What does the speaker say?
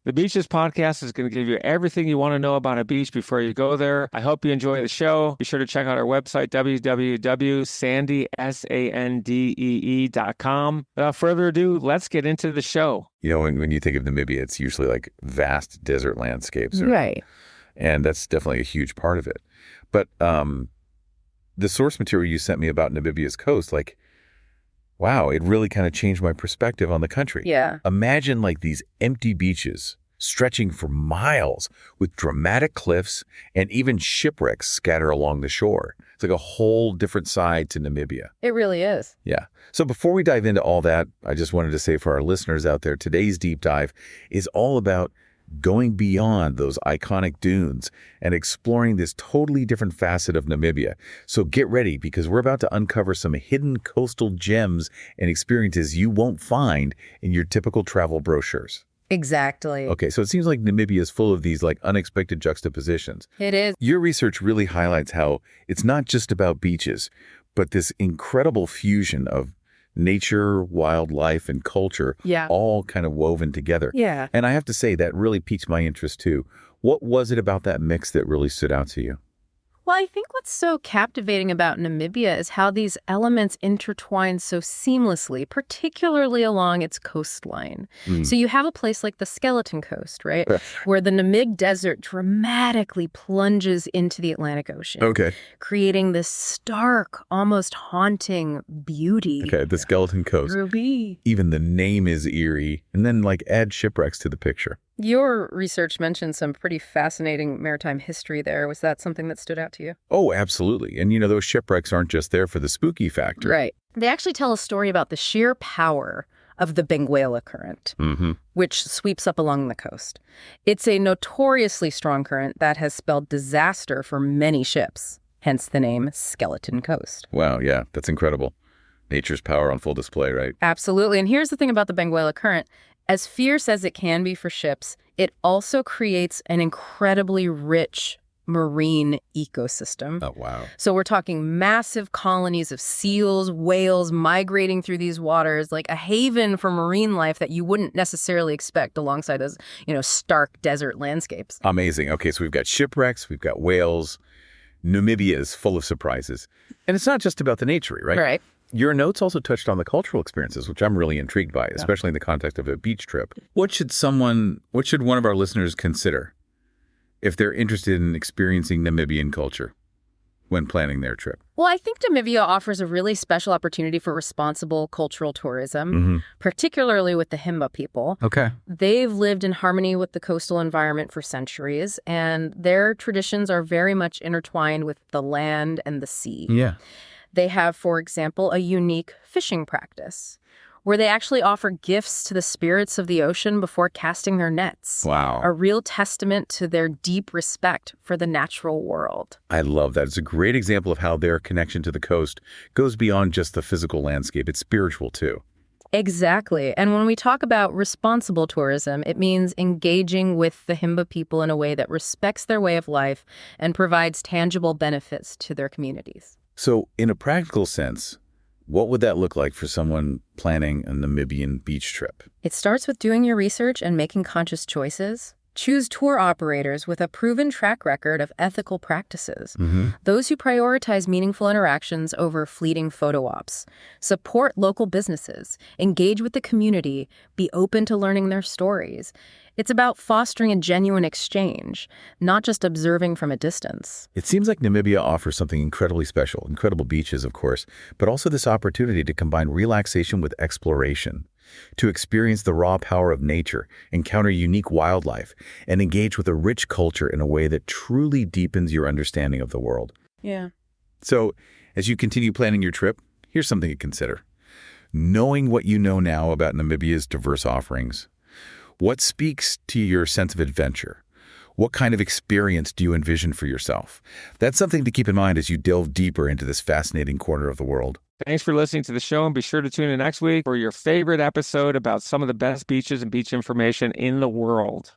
The Beaches podcast is going to give you everything you want to know about a beach before you go there. I hope you enjoy the show. Be sure to check out our website, www.sandee.com. Without further ado, let's get into the show. You know, when you think of Namibia, it's usually like vast desert landscapes. Right. And that's definitely a huge part of it. But the source material you sent me about Namibia's coast, like, wow, it really kind of changed my perspective on the country. Yeah. Imagine like these empty beaches stretching for miles with dramatic cliffs and even shipwrecks scattered along the shore. It's like a whole different side to Namibia. It really is. Yeah. So before we dive into all that, I just wanted to say for our listeners out there, today's deep dive is all about going beyond those iconic dunes and exploring this totally different facet of Namibia. So get ready, because we're about to uncover some hidden coastal gems and experiences you won't find in your typical travel brochures. Exactly. Okay, so it seems like Namibia is full of these like unexpected juxtapositions. It is. Your research really highlights how it's not just about beaches, but this incredible fusion of nature, wildlife, and culture, all kind of woven together. Yeah. And I have to say, that really piqued my interest too. What was it about that mix that really stood out to you? Well, I think what's so captivating about Namibia is how these elements intertwine so seamlessly, particularly along its coastline. So you have a place like the Skeleton Coast, right, where the Namib Desert dramatically plunges into the Atlantic Ocean, creating this stark, almost haunting beauty. Okay, the Skeleton Coast. Ruby. Even the name is eerie. And then like add shipwrecks to the picture. Your research mentioned some pretty fascinating maritime history there. Was that something that stood out to you? Oh, absolutely. And, you know, those shipwrecks aren't just there for the spooky factor. Right. They actually tell a story about the sheer power of the Benguela Current, which sweeps up along the coast. It's a notoriously strong current that has spelled disaster for many ships, hence the name Skeleton Coast. Wow, yeah, that's incredible. Nature's power on full display, right? Absolutely. And here's the thing about the Benguela Current. As fierce as it can be for ships, it also creates an incredibly rich marine ecosystem. Oh, wow. So we're talking massive colonies of seals, whales migrating through these waters, like a haven for marine life that you wouldn't necessarily expect alongside those, stark desert landscapes. Amazing. Okay, so we've got shipwrecks, we've got whales. Namibia is full of surprises. And it's not just about the nature, right? Right. Your notes also touched on the cultural experiences, which I'm really intrigued by, especially in the context of a beach trip. What should one of our listeners consider if they're interested in experiencing Namibian culture when planning their trip? Well, I think Namibia offers a really special opportunity for responsible cultural tourism, particularly with the Himba people. Okay. They've lived in harmony with the coastal environment for centuries, and their traditions are very much intertwined with the land and the sea. Yeah. They have, for example, a unique fishing practice where they actually offer gifts to the spirits of the ocean before casting their nets. Wow. A real testament to their deep respect for the natural world. I love that. It's a great example of how their connection to the coast goes beyond just the physical landscape. It's spiritual, too. Exactly. And when we talk about responsible tourism, it means engaging with the Himba people in a way that respects their way of life and provides tangible benefits to their communities. So in a practical sense, what would that look like for someone planning a Namibian beach trip? It starts with doing your research and making conscious choices. Choose tour operators with a proven track record of ethical practices. Those who prioritize meaningful interactions over fleeting photo ops. Support local businesses. Engage with the community. Be open to learning their stories. It's about fostering a genuine exchange, not just observing from a distance. It seems like Namibia offers something incredibly special, incredible beaches, of course, but also this opportunity to combine relaxation with exploration, to experience the raw power of nature, encounter unique wildlife, and engage with a rich culture in a way that truly deepens your understanding of the world. Yeah. So, as you continue planning your trip, here's something to consider. Knowing what you know now about Namibia's diverse offerings, what speaks to your sense of adventure? What kind of experience do you envision for yourself? That's something to keep in mind as you delve deeper into this fascinating corner of the world. Thanks for listening to the show, and be sure to tune in next week for your favorite episode about some of the best beaches and beach information in the world.